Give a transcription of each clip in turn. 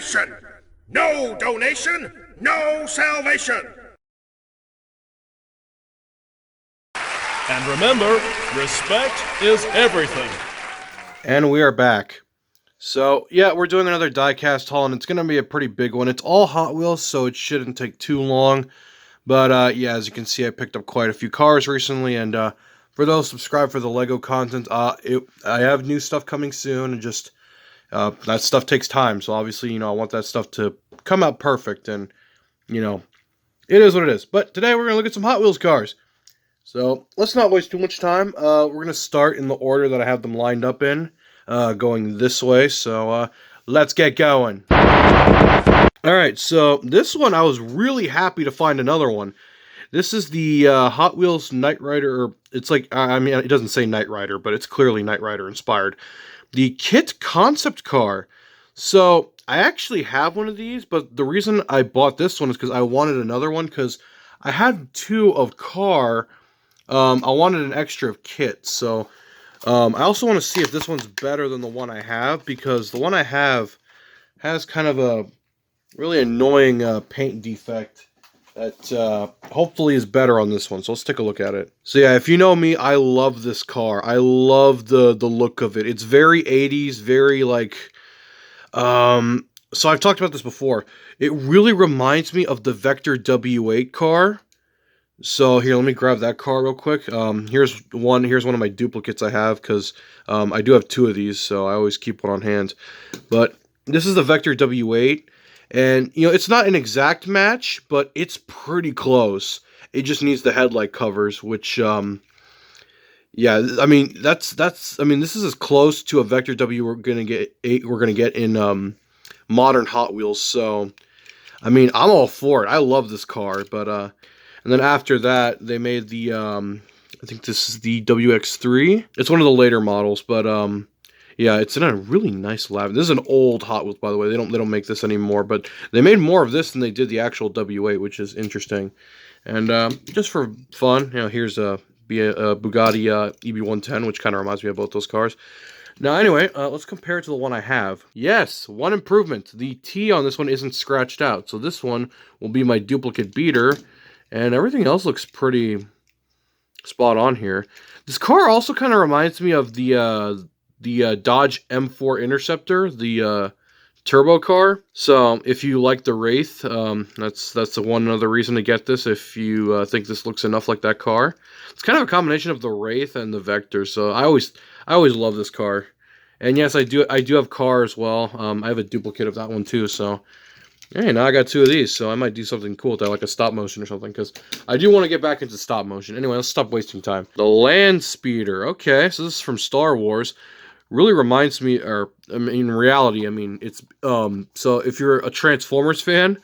nation. No donation, no salvation. And remember, respect is everything. And we are back. So, yeah, we're doing another diecast haul, and it's going to be a pretty big one. It's all Hot Wheels, so it shouldn't take too long. But, yeah, as you can see, I picked up quite a few cars recently, and for those subscribed for the LEGO content, I have new stuff coming soon, and just, that stuff takes time, so obviously, I want that stuff to come out perfect, and, it is what it is. But today we're going to look at some Hot Wheels cars. So, let's not waste too much time. We're going to start in the order that I have them lined up in. Going this way, so let's get going. Alright, so this one I was really happy to find another one. This is the Hot Wheels Knight Rider, or it's like, I mean, it doesn't say Knight Rider, but it's clearly Knight Rider inspired. The Kitt concept car. So, I actually have one of these, but the reason I bought this one is because I wanted another one, because I had two of car. I wanted an extra of Kitt, so I also want to see if this one's better than the one I have, because the one I have has kind of a really annoying paint defect that hopefully is better on this one. So let's take a look at it. So yeah, if you know me, I love this car. I love the look of it. It's very 80s, very like so I've talked about this before. It really reminds me of the Vector W8 car. So here, let me grab that car real quick. Here's one of my duplicates I have, because I do have two of these, so I always keep one on hand. But this is the Vector W8, and it's not an exact match, but it's pretty close. It just needs the headlight covers, which yeah, I mean this is as close to a Vector W we're gonna get in modern Hot Wheels. So I mean, I'm all for it. I love this car, but and then after that, they made the, I think this is the WX3. It's one of the later models, but, yeah, it's in a really nice lavender. This is an old Hot Wheels, by the way. They don't make this anymore, but they made more of this than they did the actual W8, which is interesting. And, just for fun, here's a Bugatti EB110, which kind of reminds me of both those cars. Now, anyway, let's compare it to the one I have. Yes, one improvement. The T on this one isn't scratched out, so this one will be my duplicate beater. And everything else looks pretty spot on here. This car also kind of reminds me of the Dodge M4 Interceptor, the turbo car. So if you like the Wraith, that's the one other reason to get this. If you think this looks enough like that car, it's kind of a combination of the Wraith and the Vector. So I always love this car. And yes, I do have car as well. I have a duplicate of that one too. So. Hey, now I got two of these, so I might do something cool with that, like a stop motion or something, because I do want to get back into stop motion. Anyway, let's stop wasting time. The Landspeeder. Okay, so this is from Star Wars. Really reminds me, or, I mean, in reality, I mean, it's, so if you're a Transformers fan,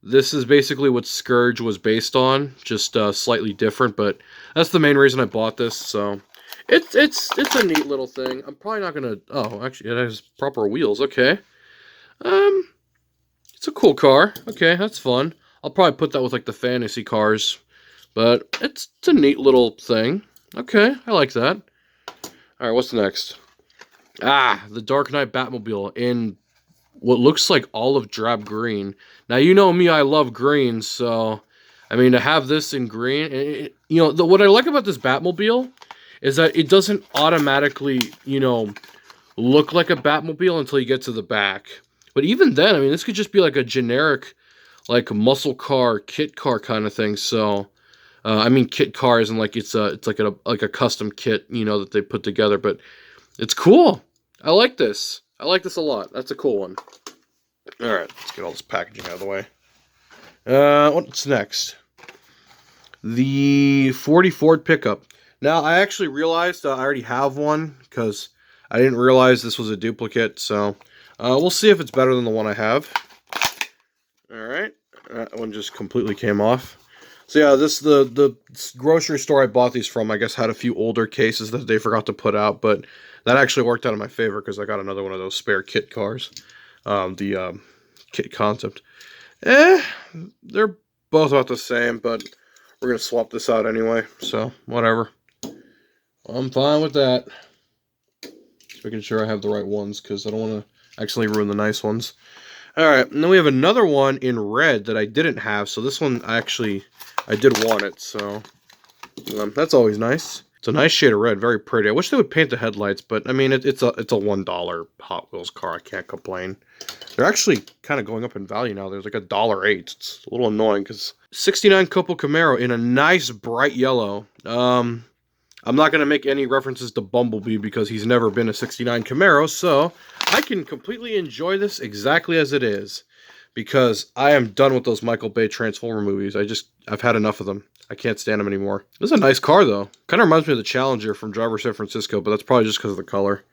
this is basically what Scourge was based on, just, slightly different, but that's the main reason I bought this, so. It's a neat little thing. I'm probably not gonna, oh, actually, it has proper wheels, okay. It's a cool car. Okay, that's fun. I'll probably put that with, like, the fantasy cars. But it's a neat little thing. Okay, I like that. Alright, what's next? Ah, the Dark Knight Batmobile in what looks like olive drab green. Now, you know me, I love green, so... I mean, to have this in green... what I like about this Batmobile is that it doesn't automatically, look like a Batmobile until you get to the back. But even then, I mean, this could just be like a generic, like, muscle car, kit car kind of thing. So, I mean, kit car isn't like it's like a custom kit, that they put together. But it's cool. I like this. I like this a lot. That's a cool one. All right, let's get all this packaging out of the way. What's next? The 40 Ford pickup. Now, I actually realized I already have one because I didn't realize this was a duplicate. So. We'll see if it's better than the one I have. Alright. That one just completely came off. So yeah, the grocery store I bought these from, I guess, had a few older cases that they forgot to put out, but that actually worked out in my favor because I got another one of those spare Kitt cars. The Kitt concept. They're both about the same, but we're going to swap this out anyway, so whatever. I'm fine with that. Just making sure I have the right ones because I don't want to actually ruin the nice ones. Alright, and then we have another one in red that I didn't have. So this one, I did want it. So that's always nice. It's a nice shade of red, very pretty. I wish they would paint the headlights, but I mean, it's a $1 Hot Wheels car. I can't complain. They're actually kind of going up in value now. There's like $1.08. It's a little annoying because 69 Couple Camaro in a nice bright yellow. I'm not going to make any references to Bumblebee because he's never been a 69 Camaro, so I can completely enjoy this exactly as it is because I am done with those Michael Bay Transformer movies. I've had enough of them. I can't stand them anymore. This is a nice car, though. Kind of reminds me of the Challenger from Driver San Francisco, but that's probably just because of the color.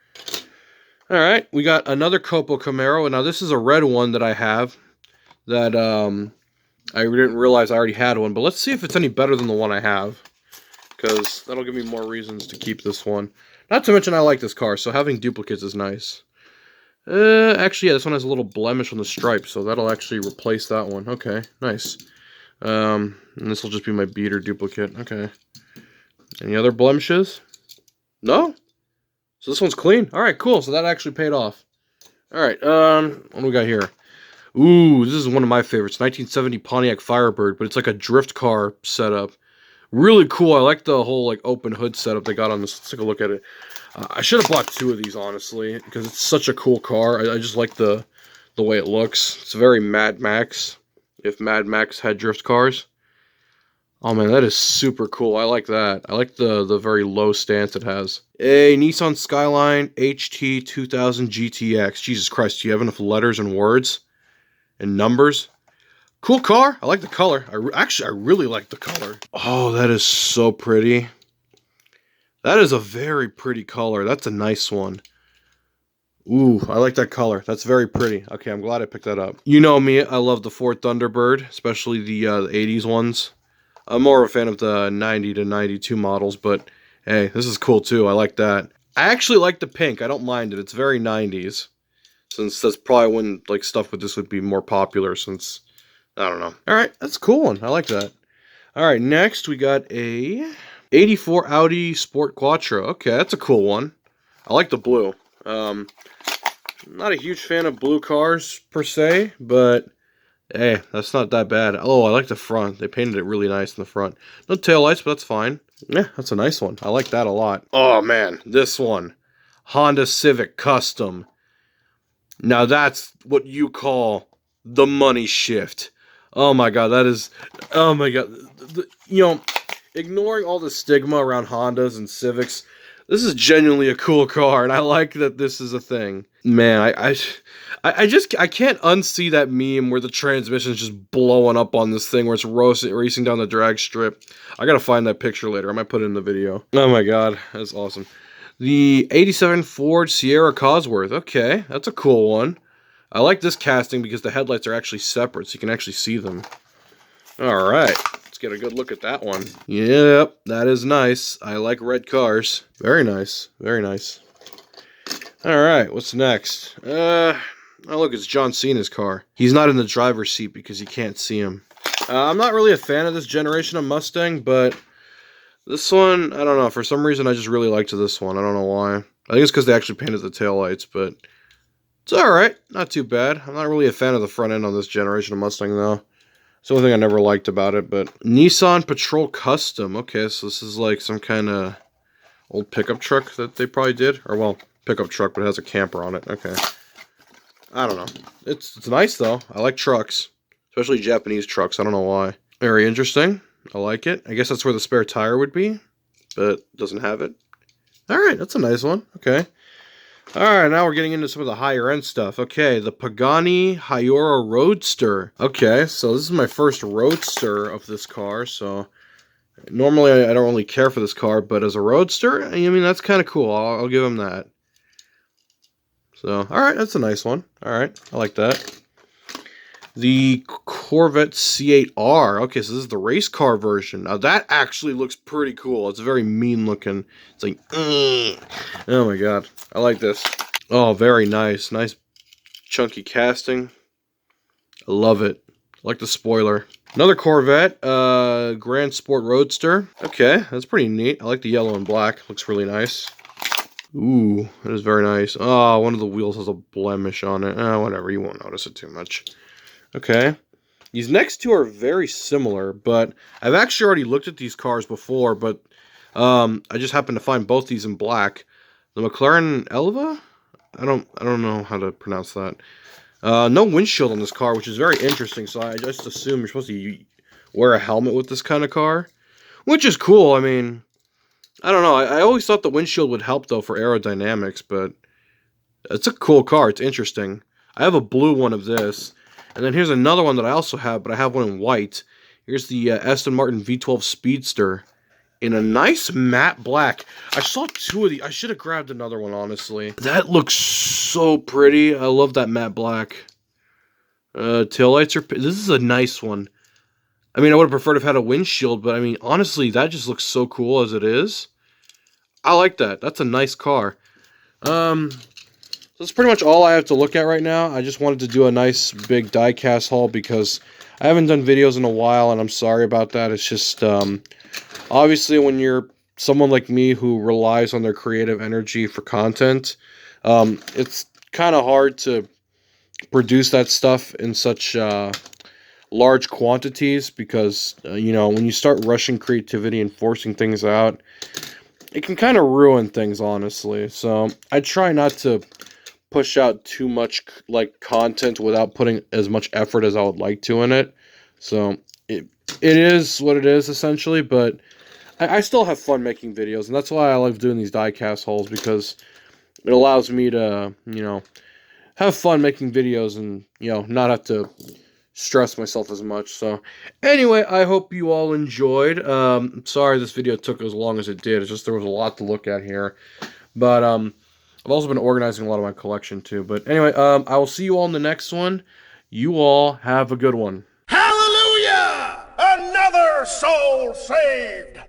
Alright, we got another Copo Camaro, and now this is a red one that I have that I didn't realize I already had one, but let's see if it's any better than the one I have, because that'll give me more reasons to keep this one. Not to mention I like this car, so having duplicates is nice. Actually, yeah, this one has a little blemish on the stripe, so that'll actually replace that one. Okay, nice. And this will just be my beater duplicate. Okay. Any other blemishes? No? So this one's clean. Alright, cool. So that actually paid off. Alright, what do we got here? Ooh, this is one of my favorites. 1970 Pontiac Firebird, but it's like a drift car setup. Really cool. I like the whole like open hood setup they got on this. Let's take a look at it. I should have bought 2 of these, honestly, because it's such a cool car. I just like the way it looks. It's very Mad Max, if Mad Max had drift cars. Oh man, that is super cool. I like that. I like the very low stance it has. A Nissan Skyline HT 2000 GTX. Jesus Christ, do you have enough letters and words and numbers? Cool car. I like the color. I really like the color. Oh, that is so pretty. That is a very pretty color. That's a nice one. Ooh, I like that color. That's very pretty. Okay, I'm glad I picked that up. You know me, I love the Ford Thunderbird, especially the 80s ones. I'm more of a fan of the 90 to 92 models, but hey, this is cool too. I like that. I actually like the pink. I don't mind it. It's very 90s. Since that's probably when like stuff with this would be more popular, since I don't know. Alright, that's a cool one. I like that. Alright, next we got a 84 Audi Sport Quattro. Okay, that's a cool one. I like the blue. Not a huge fan of blue cars per se, but hey, that's not that bad. Oh, I like the front. They painted it really nice in the front. No taillights, but that's fine. Yeah, that's a nice one. I like that a lot. Oh, man, this one. Honda Civic Custom. Now, that's what you call the money shift. Oh, my God, that is... Oh, my God. You know, ignoring all the stigma around Hondas and Civics, this is genuinely a cool car, and I like that this is a thing. Man, I can't unsee that meme where the transmission is just blowing up on this thing where it's racing down the drag strip. I gotta find that picture later. I might put it in the video. Oh my god, that's awesome. The 87 Ford Sierra Cosworth. Okay, that's a cool one. I like this casting because the headlights are actually separate, so you can actually see them. Alright, let's get a good look at that one. Yep, that is nice. I like red cars. Very nice, very nice. Alright, what's next? Oh look, it's John Cena's car. He's not in the driver's seat because you can't see him. I'm not really a fan of this generation of Mustang, but this one, I don't know. For some reason, I just really liked this one. I don't know why. I think it's because they actually painted the taillights, but it's alright. Not too bad. I'm not really a fan of the front end on this generation of Mustang, though. It's the only thing I never liked about it, but Nissan Patrol Custom. Okay, so this is like some kind of old pickup truck that they probably did. Or, well, pickup truck, but it has a camper on it. Okay. I don't know. It's nice, though. I like trucks. Especially Japanese trucks. I don't know why. Very interesting. I like it. I guess that's where the spare tire would be, but doesn't have it. Alright, that's a nice one. Okay. Alright, now we're getting into some of the higher end stuff. Okay, the Pagani Hyora Roadster. Okay, so this is my first Roadster of this car, so normally I don't really care for this car, but as a Roadster, I mean, that's kind of cool. I'll give him that. So, alright, that's a nice one. Alright, I like that. The Corvette C8R. Okay, so this is the race car version. Now, that actually looks pretty cool. It's very mean looking. It's like, oh my god. I like this. Oh, very nice. Nice chunky casting. I love it. I like the spoiler. Another Corvette, Grand Sport Roadster. Okay, that's pretty neat. I like the yellow and black. Looks really nice. Ooh, that is very nice. Oh, one of the wheels has a blemish on it. Whatever, you won't notice it too much. Okay. These next two are very similar, but I've actually already looked at these cars before, but I just happened to find both these in black. The McLaren Elva? I don't know how to pronounce that. No windshield on this car, which is very interesting, so I just assume you're supposed to wear a helmet with this kind of car, which is cool. I mean, I don't know. I always thought the windshield would help, though, for aerodynamics, but it's a cool car. It's interesting. I have a blue one of this, and then here's another one that I also have, but I have one in white. Here's the Aston Martin V12 Speedster in a nice matte black. I saw two of these. I should have grabbed another one, honestly. That looks so pretty. I love that matte black. Taillights are... This is a nice one. I mean, I would have preferred to have had a windshield, but I mean, honestly, that just looks so cool as it is. I like that. That's a nice car. So that's pretty much all I have to look at right now. I just wanted to do a nice big diecast haul because I haven't done videos in a while, and I'm sorry about that. It's just, obviously, when you're someone like me who relies on their creative energy for content, it's kind of hard to produce that stuff in such large quantities because, you know, when you start rushing creativity and forcing things out, it can kind of ruin things, honestly. So I try not to push out too much like content without putting as much effort as I would like to in it. So it is what it is, essentially, but I still have fun making videos, and that's why I love doing these diecast hauls, because it allows me to, you know, have fun making videos and, you know, not have to stress myself as much. So anyway, I hope you all enjoyed. Sorry this video took as long as it did. It's just there was a lot to look at here. But I've also been organizing a lot of my collection too. But anyway, I will see you all in the next one. You all have a good one. Hallelujah! Another soul saved!